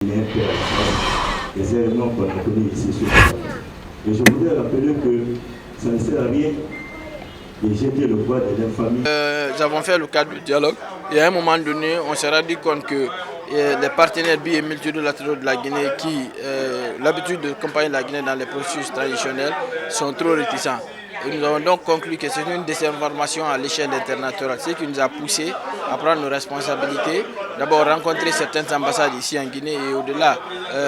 Des éléments qu'on a connus ici sur le terrain. Et je voudrais rappeler que ça ne sert à rien de jeter le poids de l'infamie. Nous avons fait le cadre du dialogue et à un moment donné, on s'est rendu compte que les partenaires bi et multilatéraux de la Guinée qui l'habitude de accompagner la Guinée dans les processus traditionnels sont trop réticents. Et nous avons donc conclu que c'est une désinformation à l'échelle internationale, ce qui nous a poussé à prendre nos responsabilités. D'abord rencontrer certaines ambassades ici en Guinée et au-delà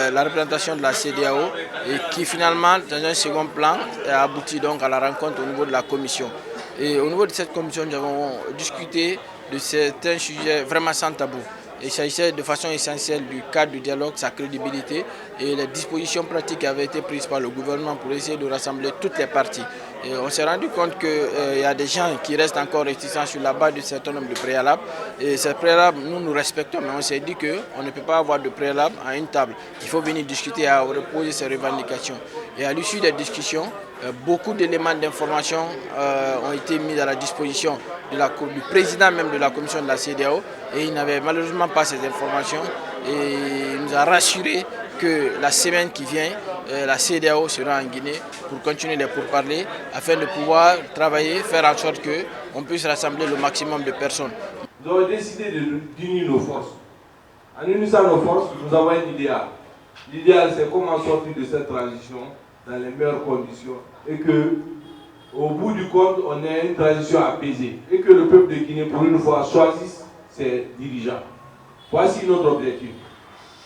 la représentation de la CEDEAO et qui finalement, dans un second plan, a abouti donc à la rencontre au niveau de la commission. Et au niveau de cette commission, nous avons discuté de certains sujets vraiment sans tabou. Il s'agissait de façon essentielle du cadre du dialogue, sa crédibilité et les dispositions pratiques qui avaient été prises par le gouvernement pour essayer de rassembler toutes les parties. Et on s'est rendu compte qu'il y a des gens qui restent encore réticents sur la base d'un certain nombre de préalables. Et ces préalables, nous respectons, mais on s'est dit qu'on ne peut pas avoir de préalables à une table. Il faut venir discuter et reposer ses revendications. Et à l'issue des discussions, beaucoup d'éléments d'information ont été mis à la disposition du président même de la commission de la CEDEAO et il n'avait malheureusement pas ces informations et il nous a rassuré que la semaine qui vient, la CEDEAO sera en Guinée pour continuer les pourparlers afin de pouvoir travailler, faire en sorte qu'on puisse rassembler le maximum de personnes. Nous avons décidé d'unir nos forces. En unissant nos forces, nous avons un idéal. L'idéal, c'est comment sortir de cette transition dans les meilleures conditions et que, au bout du compte, on ait une transition apaisée et que le peuple de Guinée, pour une fois, choisisse ses dirigeants. Voici notre objectif.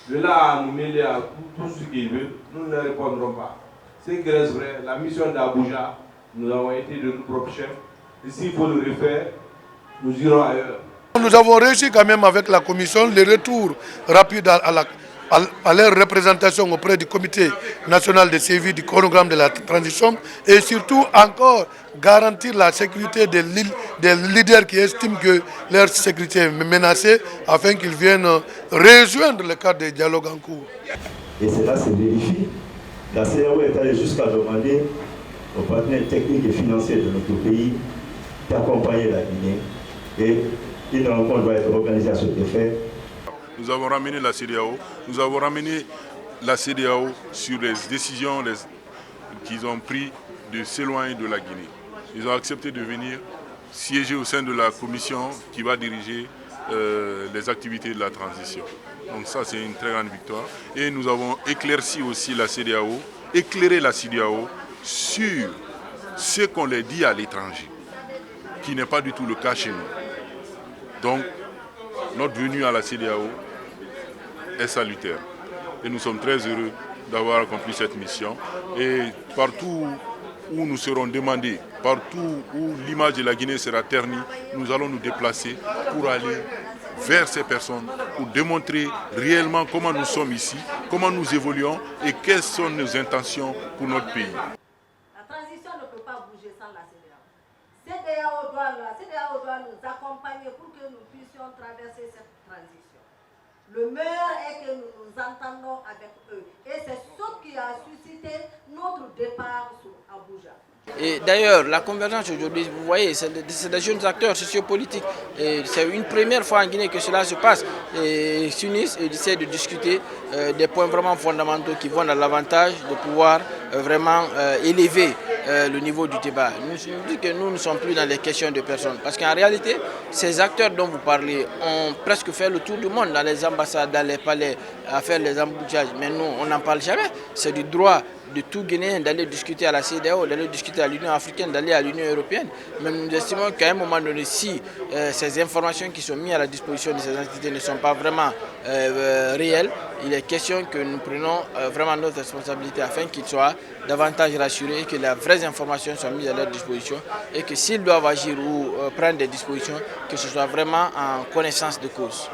De là à nous mêler à tout ce qu'ils veulent, nous ne répondrons pas. Ce qui reste vrai, la mission d'Abuja, nous avons été de nos propres chefs. Et s'il faut le refaire, nous irons ailleurs. Nous avons réussi quand même avec la commission le retour rapide à leur représentation auprès du comité national de suivi du chronogramme de la transition et surtout encore garantir la sécurité des leaders qui estiment que leur sécurité est menacée afin qu'ils viennent rejoindre le cadre de dialogue en cours. Et cela se vérifie. La CEDEAO est allée jusqu'à demander aux partenaires techniques et financiers de notre pays d'accompagner la Guinée et une rencontre doit être organisée à cet effet. Nous avons ramené la CEDEAO, sur les décisions qu'ils ont prises de s'éloigner de la Guinée. Ils ont accepté de venir siéger au sein de la commission qui va diriger les activités de la transition. Donc ça, c'est une très grande victoire. Et nous avons éclairci aussi la CEDEAO, éclairé la CEDEAO sur ce qu'on les dit à l'étranger, qui n'est pas du tout le cas chez nous. Donc, notre venue à la CEDEAO est salutaire. Et nous sommes très heureux d'avoir accompli cette mission. Et partout où nous serons demandés, partout où l'image de la Guinée sera ternie, nous allons nous déplacer pour aller vers ces personnes, pour démontrer réellement comment nous sommes ici, comment nous évoluons et quelles sont nos intentions pour notre pays. La transition ne peut pas bouger sans la CEDEAO. La CEDEAO doit nous accompagner pour que nous puissions traverser cette transition. Le meilleur est que nous nous entendons avec eux. Et c'est ce qui a suscité notre départ sur Abuja. Et d'ailleurs, la convergence aujourd'hui, vous voyez, c'est des jeunes acteurs sociopolitiques. C'est une première fois en Guinée que cela se passe. Ils s'unissent et essaient de discuter des points vraiment fondamentaux qui vont dans l'avantage de pouvoir vraiment élever le niveau du débat. Nous disons que nous ne sommes plus dans les questions de personnes. Parce qu'en réalité, ces acteurs dont vous parlez ont presque fait le tour du monde dans les ambassades, dans les palais, à faire les embouteillages. Mais nous, on n'en parle jamais. C'est du droit de tout Guinéen d'aller discuter à la CEDEAO, d'aller discuter à l'Union africaine, d'aller à l'Union européenne. Mais nous estimons qu'à un moment donné, si ces informations qui sont mises à la disposition de ces entités ne sont pas vraiment réelles, il est question que nous prenions vraiment notre responsabilité afin qu'ils soient davantage rassurés, que les vraies informations soient mises à leur disposition et que s'ils doivent agir ou prendre des dispositions, que ce soit vraiment en connaissance de cause.